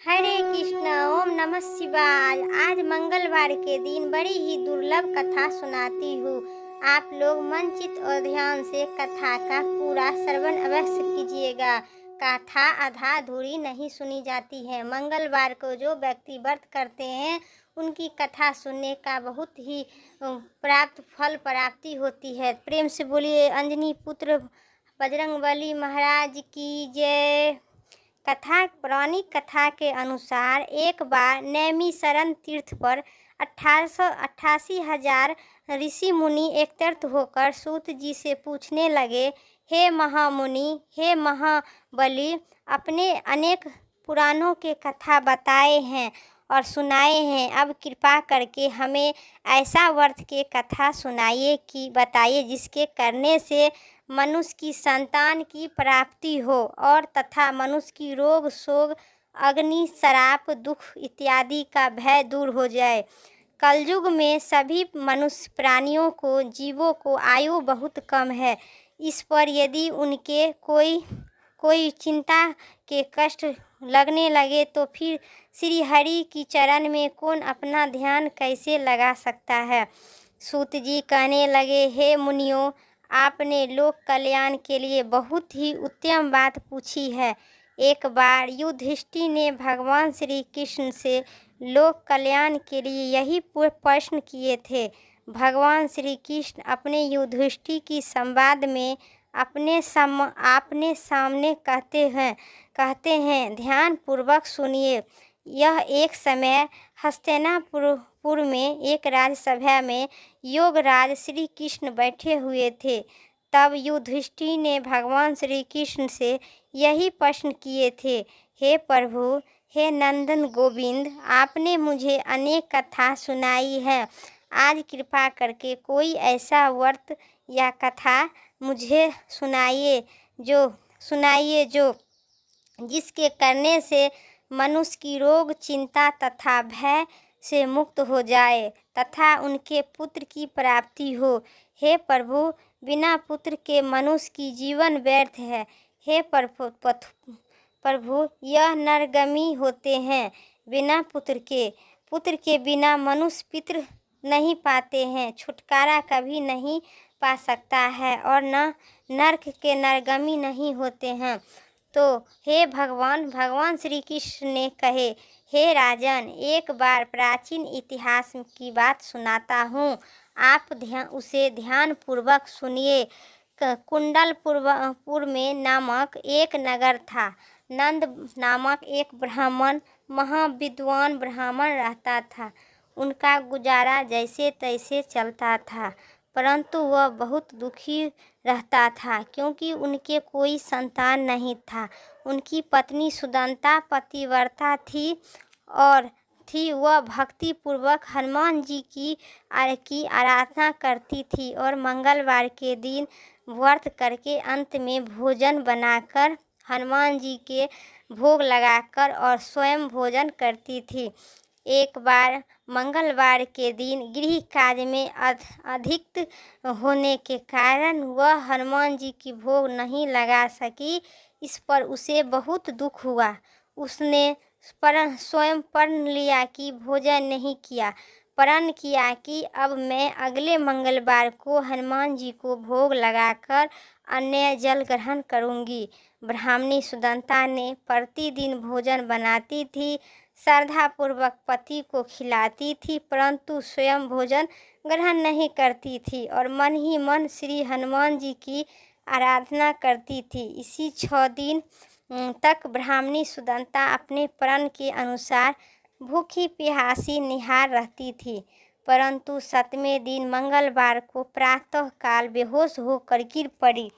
हरे कृष्ण। ओम नमः शिवाय। आज मंगलवार के दिन बड़ी ही दुर्लभ कथा सुनाती हूँ। आप लोग मन चित और ध्यान से कथा का पूरा श्रवण अवश्य कीजिएगा। कथा आधा अधूरी नहीं सुनी जाती है। मंगलवार को जो व्यक्ति व्रत करते हैं उनकी कथा सुनने का बहुत ही फल प्राप्ति होती है। प्रेम से बोलिए अंजनी पुत्र बजरंगबली महाराज की जय। कथा पौराणिक कथा के अनुसार एक बार नैमिषारण्य तीर्थ पर 1888,000 ऋषि मुनि एकत्रित होकर सूत जी से पूछने लगे, हे महामुनि, हे महाबली, अपने अनेक पुराणों के कथा बताए हैं और सुनाए हैं, अब कृपा करके हमें ऐसा व्रत के कथा सुनाइए कि बताइए जिसके करने से मनुष्य की संतान की प्राप्ति हो और तथा मनुष्य की रोग शोक अग्नि श्राप दुख इत्यादि का भय दूर हो जाए। कलयुग में सभी मनुष्य प्राणियों को जीवों को आयु बहुत कम है। इस पर यदि उनके कोई चिंता के कष्ट लगने लगे तो फिर श्री हरि की चरण में कौन अपना ध्यान कैसे लगा सकता है। सूत जी कहने लगे, हे मुनियों, आपने लोक कल्याण के लिए बहुत ही उत्तम बात पूछी है। एक बार युधिष्ठिर ने भगवान श्री कृष्ण से लोक कल्याण के लिए यही प्रश्न किए थे। भगवान श्री कृष्ण अपने युधिष्ठिर की संवाद में आपने सामने कहते हैं, ध्यान पूर्वक सुनिए। यह एक समय हस्तिनापुर में एक राजसभा में योगराज श्री कृष्ण बैठे हुए थे। तब युधिष्ठिर ने भगवान श्री कृष्ण से यही प्रश्न किए थे, हे प्रभु, हे नंदन गोविंद, आपने मुझे अनेक कथा सुनाई है, आज कृपा करके कोई ऐसा व्रत या कथा मुझे सुनाइए जो जिसके करने से मनुष्य की रोग चिंता तथा भय से मुक्त हो जाए तथा उनके पुत्र की प्राप्ति हो। हे प्रभु, बिना पुत्र के मनुष्य की जीवन व्यर्थ है। हे प्रभु, यह नरगामी होते हैं। बिना पुत्र के बिना मनुष्य पितृ नहीं पाते हैं, छुटकारा कभी नहीं पा सकता है और न नरक के नरगामी नहीं होते हैं। तो हे भगवान श्री कृष्ण ने कहे, हे राजन, एक बार प्राचीन इतिहास की बात सुनाता हूँ, आप उसे ध्यान पूर्वक सुनिए। कुंडलपुर में नामक एक नगर था। नंद नामक एक ब्राह्मण, महाविद्वान ब्राह्मण रहता था। उनका गुजारा जैसे तैसे चलता था, परंतु वह बहुत दुखी रहता था क्योंकि उनके कोई संतान नहीं था। उनकी पत्नी सुदंता पतिव्रता थी। वह भक्ति पूर्वक हनुमान जी की आराधना करती थी और मंगलवार के दिन व्रत करके अंत में भोजन बनाकर हनुमान जी के भोग लगाकर और स्वयं भोजन करती थी। एक बार मंगलवार के दिन गृह कार्य में अधिक होने के कारण वह हनुमान जी की भोग नहीं लगा सकी। इस पर उसे बहुत दुख हुआ। उसने स्वयं प्रण लिया कि भोजन नहीं किया। प्रण किया कि अब मैं अगले मंगलवार को हनुमान जी को भोग लगाकर अन्य जल ग्रहण करूंगी। ब्राह्मणी सुदंता ने प्रतिदिन भोजन बनाती थी, श्रद्धापूर्वक पति को खिलाती थी, परंतु स्वयं भोजन ग्रहण नहीं करती थी और मन ही मन श्री हनुमान जी की आराधना करती थी। इसी 6 दिन तक ब्राह्मणी सुदंता अपने प्रण के अनुसार भूखी प्यासी निहार रहती थी, परंतु 7वें दिन मंगलवार को प्रातः काल बेहोश होकर गिर पड़ी।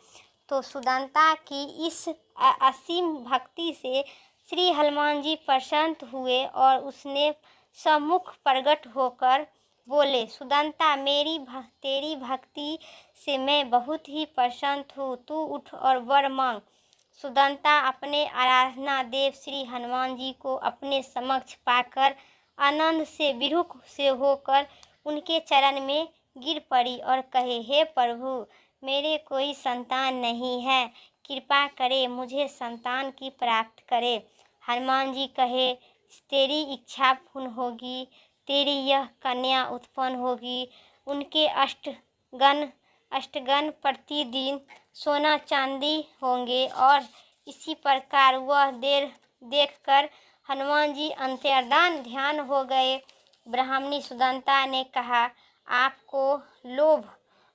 तो सुदंता की इस असीम भक्ति से श्री हनुमान जी प्रसन्न हुए और उसने सम्मुख प्रकट होकर बोले, सुदंता, तेरी भक्ति से मैं बहुत ही प्रसन्न हूँ, तू उठ और वर मांग। सुदंता अपने आराधना देव श्री हनुमान जी को अपने समक्ष पाकर आनंद से विमुख से होकर उनके चरण में गिर पड़ी और कहे, हे प्रभु, मेरे कोई संतान नहीं है, कृपा करे मुझे संतान की प्राप्त करे। हनुमान जी कहे, तेरी इच्छा पूर्ण होगी, तेरी यह कन्या उत्पन्न होगी। उनके अष्टगन प्रतिदिन सोना चांदी होंगे। और इसी प्रकार वह देखकर हनुमान जी अंतर्धान ध्यान हो गए। ब्राह्मणी सुदंता ने कहा,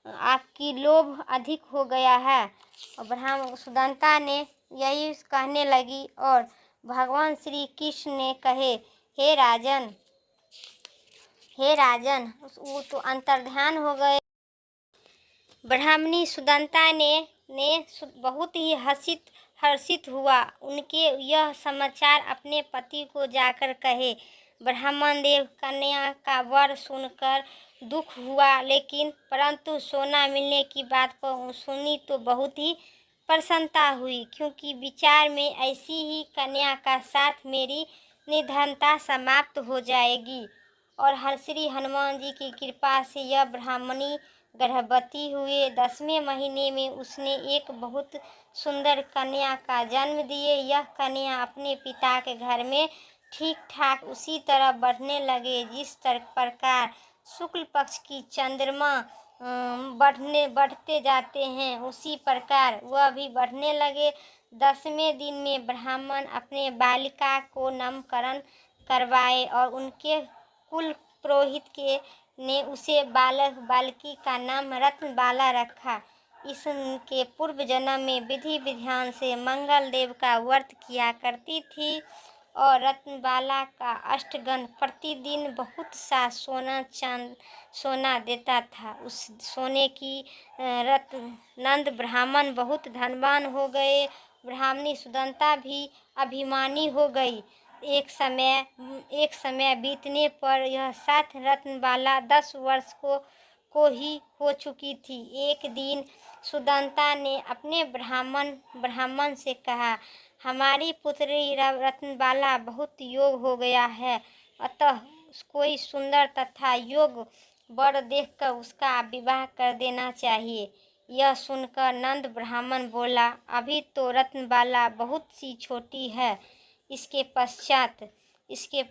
आपकी लोभ अधिक हो गया है। और ब्राह्मण सुदंता ने यही कहने लगी और भगवान श्री कृष्ण ने कहे, हे राजन, वो तो अंतर्ध्यान हो गए। ब्राह्मणी सुदंता ने बहुत ही हर्षित हुआ। उनके यह समाचार अपने पति को जाकर कहे। ब्राह्मण देव कन्या का वर सुनकर दुख हुआ, लेकिन परंतु सोना मिलने की बात को सुनी तो बहुत ही प्रसन्नता हुई, क्योंकि विचार में ऐसी ही कन्या का साथ मेरी निर्धनता समाप्त हो जाएगी। और श्री हनुमान जी की कृपा से यह ब्राह्मणी गर्भवती हुए। 10वें महीने में उसने एक बहुत सुंदर कन्या का जन्म दिए। यह कन्या अपने पिता के घर में ठीक ठाक उसी तरह बढ़ने लगे जिस प्रकार शुक्ल पक्ष की चंद्रमा बढ़ते जाते हैं, उसी प्रकार वह भी बढ़ने लगे। 10वें दिन में ब्राह्मण अपने बालिका को नामकरण करवाए और उनके कुल पुरोहित ने उसे बालकी का नाम रत्नबाला रखा। इसके पूर्व जन्म में विधि विधान से मंगल देव का व्रत किया करती थी और रत्नबाला का अष्टगन प्रतिदिन बहुत सा सोना देता था। उस सोने की नंद ब्राह्मण बहुत धनवान हो गए। ब्राह्मणी सुदंता भी अभिमानी हो गई। एक समय बीतने पर यह 7 रत्नबाला 10 वर्ष को ही हो चुकी थी। एक दिन सुदंता ने अपने ब्राह्मण से कहा, हमारी पुत्री रत्नबाला बहुत योग हो गया है, अतः कोई सुंदर तथा योग वर देखकर उसका विवाह कर देना चाहिए। यह सुनकर नंद ब्राह्मण बोला, अभी तो रत्नबाला बहुत सी छोटी है, इसके पश्चात इसके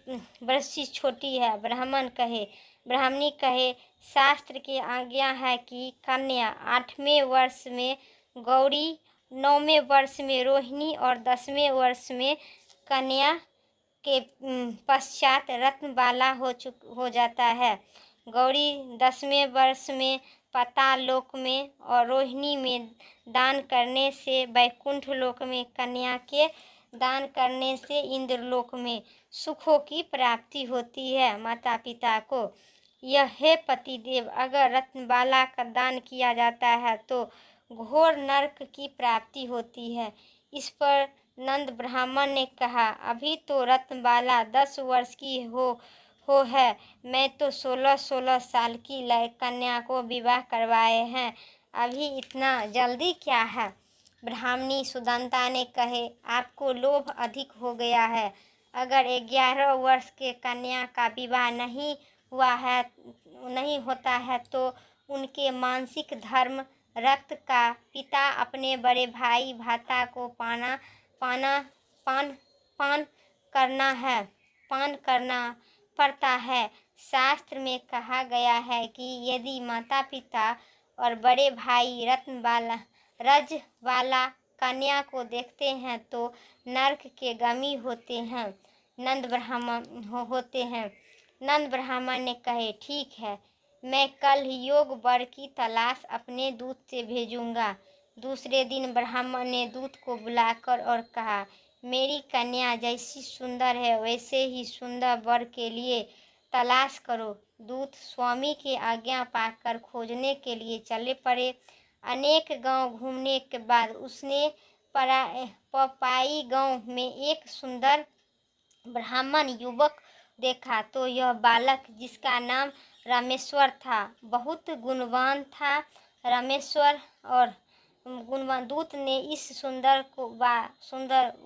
वर्षी छोटी है। ब्राह्मणी कहे, शास्त्र की आज्ञा है कि कन्या 8वें वर्ष में गौरी, 9वें वर्ष में रोहिणी और 10वें वर्ष में कन्या के पश्चात रत्नबाला हो जाता है। गौरी 10वें वर्ष में पाताल लोक में और रोहिणी में दान करने से वैकुंठ लोक में, कन्या के दान करने से इंद्रलोक में सुखों की प्राप्ति होती है। माता पिता को यह, हे पतिदेव, अगर रत्नबाला का दान किया जाता है तो घोर नरक की प्राप्ति होती है। इस पर नंद ब्राह्मण ने कहा, अभी तो रत्नबाला 10 वर्ष की हो है, मैं तो 16 साल की कन्या को विवाह करवाए हैं, अभी इतना जल्दी क्या है। ब्राह्मणी सुदंता ने कहे, आपको लोभ अधिक हो गया है। अगर 11 वर्ष के कन्या का विवाह नहीं होता है तो उनके मानसिक धर्म रक्त का पिता अपने बड़े भाई भ्राता को पान करना पड़ता है। शास्त्र में कहा गया है कि यदि माता पिता और बड़े भाई रजवाला कन्या को देखते हैं तो नरक के गामी होते हैं। नंद ब्राह्मण ने कहे, ठीक है, मैं कल योग वर की तलाश अपने दूत से भेजूंगा। दूसरे दिन ब्राह्मण ने दूत को बुलाकर और कहा, मेरी कन्या जैसी सुंदर है वैसे ही सुंदर वर के लिए तलाश करो। दूत स्वामी की आज्ञा पाकर खोजने के लिए चले पड़े। अनेक गांव घूमने के बाद उसने पपाई गांव में एक सुंदर ब्राह्मण युवक देखा। तो यह बालक, जिसका नाम रामेश्वर था, बहुत गुणवान था। रामेश्वर और गुणवान दूत ने इस सुंदर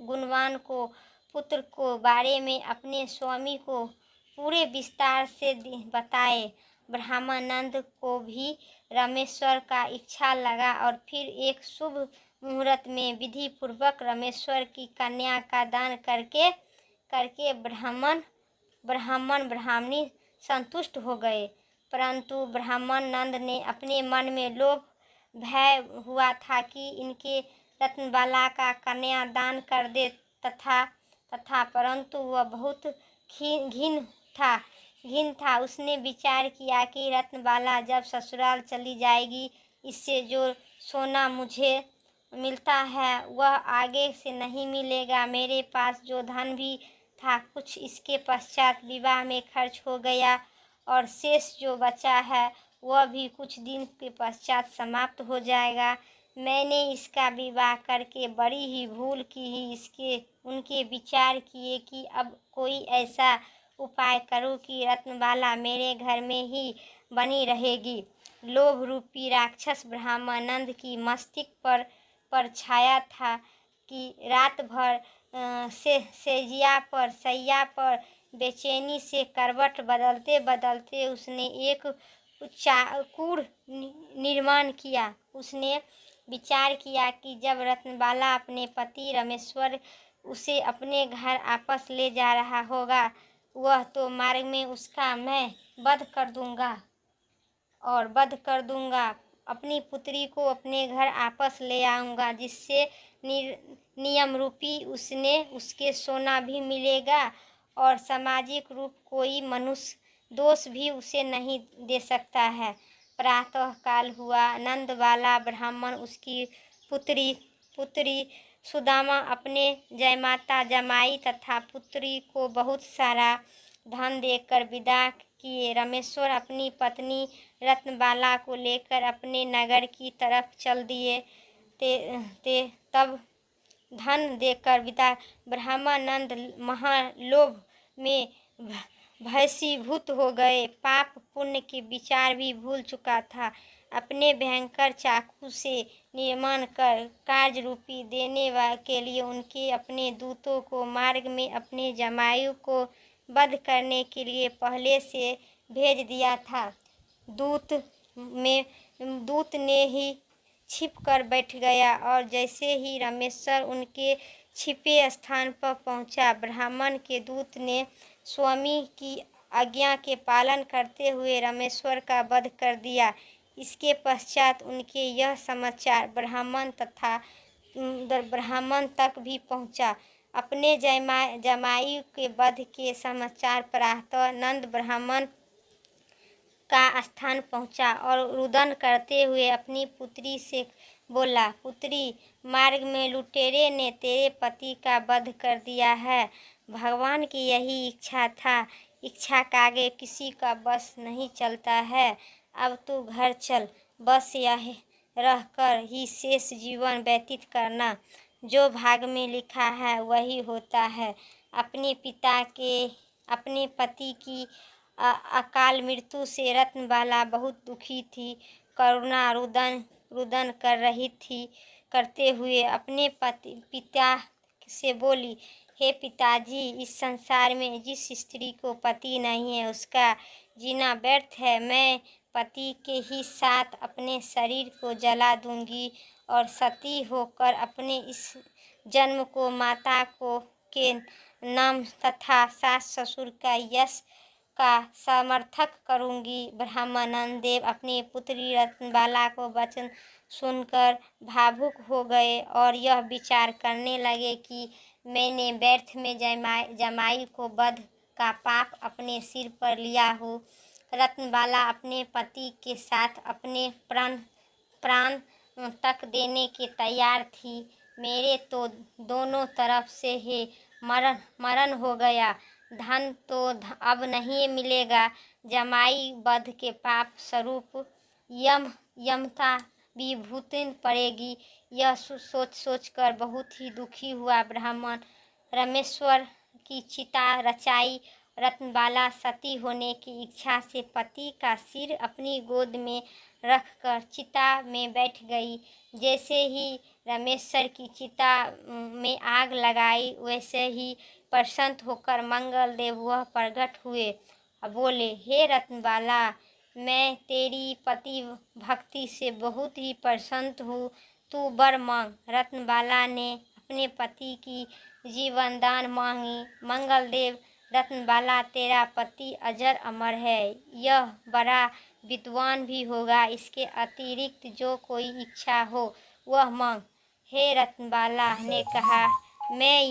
गुणवान को पुत्र को बारे में अपने स्वामी को पूरे विस्तार से बताए। ब्राह्मणानंद को भी रामेश्वर का इच्छा लगा और फिर एक शुभ मुहूर्त में विधि पूर्वक रामेश्वर की कन्या का दान करके करके ब्राह्मणी संतुष्ट हो गए। परंतु ब्राह्मण नंद ने अपने मन में लोभ भय हुआ था कि इनके रत्नबाला का कन्यादान कर दे तथा परंतु वह बहुत घिन था। उसने विचार किया कि रत्नबाला जब ससुराल चली जाएगी, इससे जो सोना मुझे मिलता है वह आगे से नहीं मिलेगा। मेरे पास जो धन भी था कुछ इसके पश्चात विवाह में खर्च हो गया और शेष जो बचा है वह भी कुछ दिन के पश्चात समाप्त हो जाएगा। मैंने इसका विवाह करके बड़ी ही भूल की ही। उनके विचार किए कि अब कोई ऐसा उपाय करूं कि रत्नबाला मेरे घर में ही बनी रहेगी। लोभ रूपी राक्षस ब्रह्मानंद की मस्तिष्क पर छाया था कि रात भर सैया पर बेचैनी से करवट बदलते बदलते उसने एक कूढ़ निर्माण किया। उसने विचार किया कि जब रत्नबाला अपने पति रमेश्वर उसे अपने घर वापस ले जा रहा होगा, वह तो मार्ग में उसका मैं वध कर दूंगा। अपनी पुत्री को अपने घर वापस ले आऊँगा, जिससे नियम रूपी उसके सोना भी मिलेगा और सामाजिक रूप कोई मनुष्य दोष भी उसे नहीं दे सकता है। प्रातः काल हुआ। नंदबाला ब्राह्मण उसकी पुत्री सुदामा अपने जयमाता जमाई तथा पुत्री को बहुत सारा धन देकर विदा किए। रमेश्वर अपनी पत्नी रत्नबाला को लेकर अपने नगर की तरफ चल दिए। तब धन देकर विदा ब्रह्मानंद महालोभ में भस्मीभूत हो गए। पाप पुण्य के विचार भी भूल चुका था। अपने भयंकर चाकू से निर्माण कर कार्य रूपी देने के लिए उनके अपने दूतों को मार्ग में अपने जमायु को वध करने के लिए पहले से भेज दिया था। दूत ने ही छिप कर बैठ गया और जैसे ही रमेश्वर उनके छिपे स्थान पर पहुंचा, ब्राह्मण के दूत ने स्वामी की आज्ञा के पालन करते हुए रमेश्वर का वध कर दिया। इसके पश्चात उनके यह समाचार ब्राह्मण तक भी पहुंचा। अपने जमाई के वध के समाचार प्रातः नंद ब्राह्मण का स्थान पहुंचा और रुदन करते हुए अपनी पुत्री से बोला, पुत्री, मार्ग में लुटेरे ने तेरे पति का वध कर दिया है। भगवान की यही इच्छा था। इच्छा का आगे किसी का बस नहीं चलता है। अब तू घर चल, बस यह रहकर ही शेष जीवन व्यतीत करना। जो भाग में लिखा है वही होता है। अपने पति की अकाल मृत्यु से रत्नबाला बहुत दुखी थी। करुणा रुदन कर रही थी। करते हुए अपने पिता से बोली, हे पिताजी, इस संसार में जिस स्त्री को पति नहीं है उसका जीना व्यर्थ है। मैं पति के ही साथ अपने शरीर को जला दूंगी और सती होकर अपने इस जन्म को माता के नाम तथा सास ससुर का यश का समर्थक करूंगी। ब्रह्मानंद देव अपनी पुत्री रत्नबाला को वचन सुनकर भावुक हो गए और यह विचार करने लगे कि मैंने व्यर्थ में जमाई को वध का पाप अपने सिर पर लिया हूँ। रत्नबाला अपने पति के साथ अपने प्राण तक देने के तैयार थी। मेरे तो दोनों तरफ से ही मरण हो गया। धन तो अब नहीं मिलेगा। जमाई वध के पाप स्वरूप यमता भी भुगतनी पड़ेगी। यह सोचकर बहुत ही दुखी हुआ ब्राह्मण रमेश्वर की चिता रचाई। रत्नबाला सती होने की इच्छा से पति का सिर अपनी गोद में रखकर चिता में बैठ गई। जैसे ही रमेश्वर की चिता में आग लगाई, वैसे ही प्रसन्न होकर मंगल देव वह प्रकट हुए और बोले, हे रत्नबाला, मैं तेरी पति भक्ति से बहुत ही प्रसन्न हूँ। तू वर मांग। रत्नबाला ने अपने पति की जीवन दान मांगी। मंगलदेव रत्नबाला तेरा पति अजर अमर है, यह बड़ा विद्वान भी होगा, इसके अतिरिक्त जो कोई इच्छा हो वह मांग। हे रत्नबाला ने कहा, मैं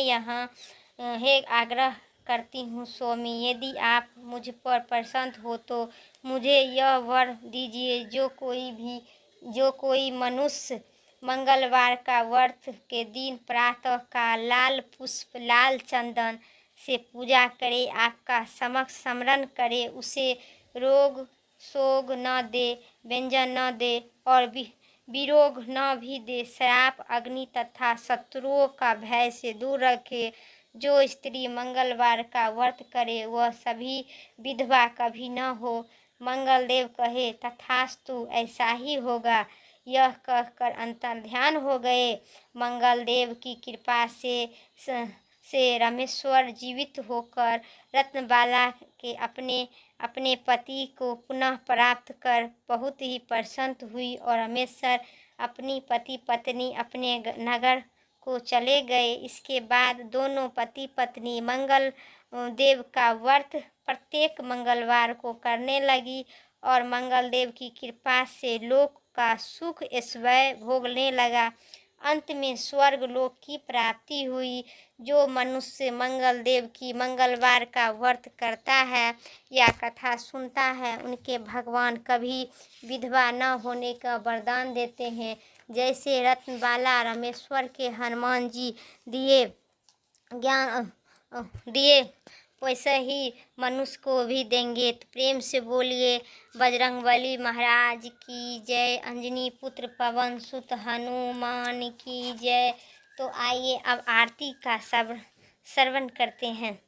यहाँ हे आग्रह करती हूँ स्वामी, यदि आप मुझ पर प्रसन्न हो तो मुझे यह वर दीजिए, जो कोई मनुष्य मंगलवार का व्रत के दिन प्रातः का लाल पुष्प लाल चंदन से पूजा करे, आपका समक्ष स्मरण करे, उसे रोग शोग न दे, व्यंजन न दे और विरोग न भी दे, श्राप अग्नि तथा शत्रुओं का भय से दूर रखे। जो स्त्री मंगलवार का व्रत करे वह सभी विधवा कभी न हो। मंगलदेव कहे, तथास्तु, ऐसा ही होगा। यह कहकर अंतर्ध्यान हो गए। मंगलदेव की कृपा से रामेश्वर जीवित होकर रत्नबाला के अपने पति को पुनः प्राप्त कर बहुत ही प्रसन्न हुई और रामेश्वर अपनी पति पत्नी अपने नगर को चले गए। इसके बाद दोनों पति पत्नी मंगल देव का व्रत प्रत्येक मंगलवार को करने लगी और मंगलदेव की कृपा से लोक का सुख ऐश्वर्य भोगने लगा। अंत में स्वर्ग लोक की प्राप्ति हुई। जो मनुष्य मंगलदेव की मंगलवार का व्रत करता है या कथा सुनता है, उनके भगवान कभी विधवा न होने का वरदान देते हैं। जैसे रत्नबाला रामेश्वर के हनुमान जी दिए ज्ञान दिए, वैसे ही मनुष्य को भी देंगे। तो प्रेम से बोलिए बजरंगबली महाराज की जय, अंजनी पुत्र पवन सुत हनुमान की जय। तो आइए अब आरती का श्रवण करते हैं।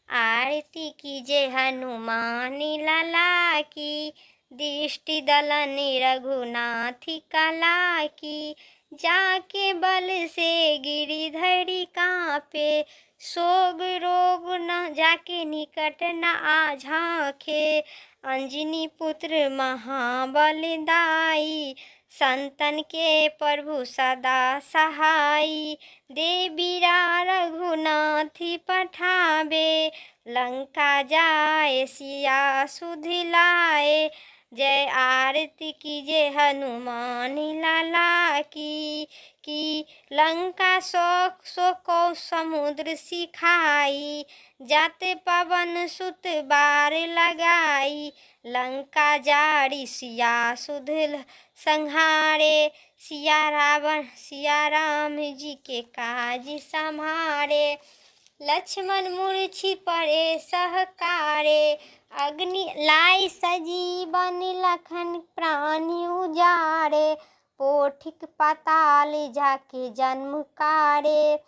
आरती कीजिए हनुमान लाला की, दृष्टि दलन रघुनाथ कला की, जाके बल से गिरिधरी कांपे, सोग रोग न जाके निकट न आ झांके, अंजनी पुत्र महाबलदाई, संतन के प्रभु सदा सहाई, देवीरा रघुनाथ पठावे, लंका जाए सिया सुधिलाए। जय आरती कीजिए हनुमान लाला की लंका सो को समुद्र सिखाई, जाते पवन सुत बार लगाई, लंका जारी सिया सुध संहारे, सिया राम जी के काज संहारे, लक्ष्मण मूर्छि पड़े सहकारे, अग्नि लाई सजीवन लखन प्राणी उजारे, पोठिक पाताल जाके जन्म कारे,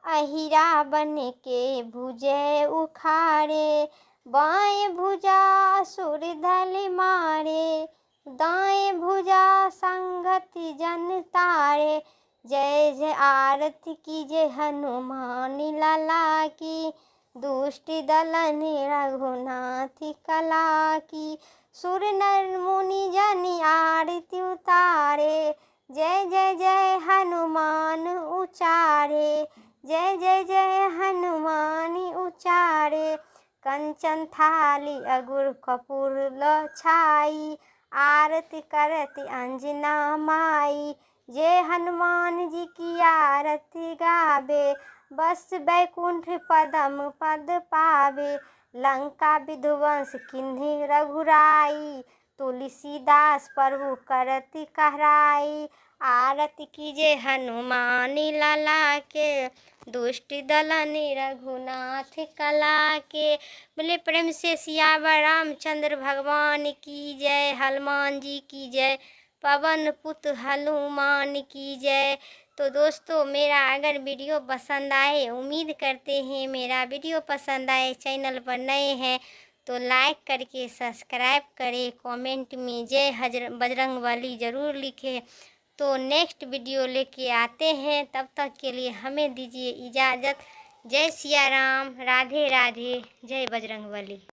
अहिरा बन के भुजे उखाड़े, बाएं भुजा असुर धल मारे, दाएं भुजा संगति जन तारे। जय जय आरती कीजिए हनुमान लाला की, दुष्टि दलन रघुनाथ कला की, सुर नर मुनि जन आरती उतारे, जय जय जय हनुमान उचारे, जय जय जय हनुमान उचारे, कंचन थाली अगुर कपूर छाई, आरती करती अंजना माई, जय हनुमान जी की आरती गावे, बस बैकुंठ पदम पद पावे, लंका विध्वंस किन्हीं रघुराई, तुलसीदास प्रभु करती कहराई, आरती कीजिए हनुमान लाला के, दुष्ट दलन रघुनाथ कला के। बोले प्रेम से सियावर रामचंद्र भगवान की जय, हनुमान जी की जय, पवन पुत्र हनुमान की जय। तो दोस्तों मेरा अगर वीडियो पसंद आए, उम्मीद करते हैं मेरा वीडियो पसंद आए, चैनल पर नए हैं तो लाइक करके सब्सक्राइब करें, कमेंट में जय बजरंगबली ज़रूर लिखें। तो नेक्स्ट वीडियो लेके आते हैं, तब तक के लिए हमें दीजिए इजाज़त। जय सिया राम, राधे राधे, जय बजरंगबली।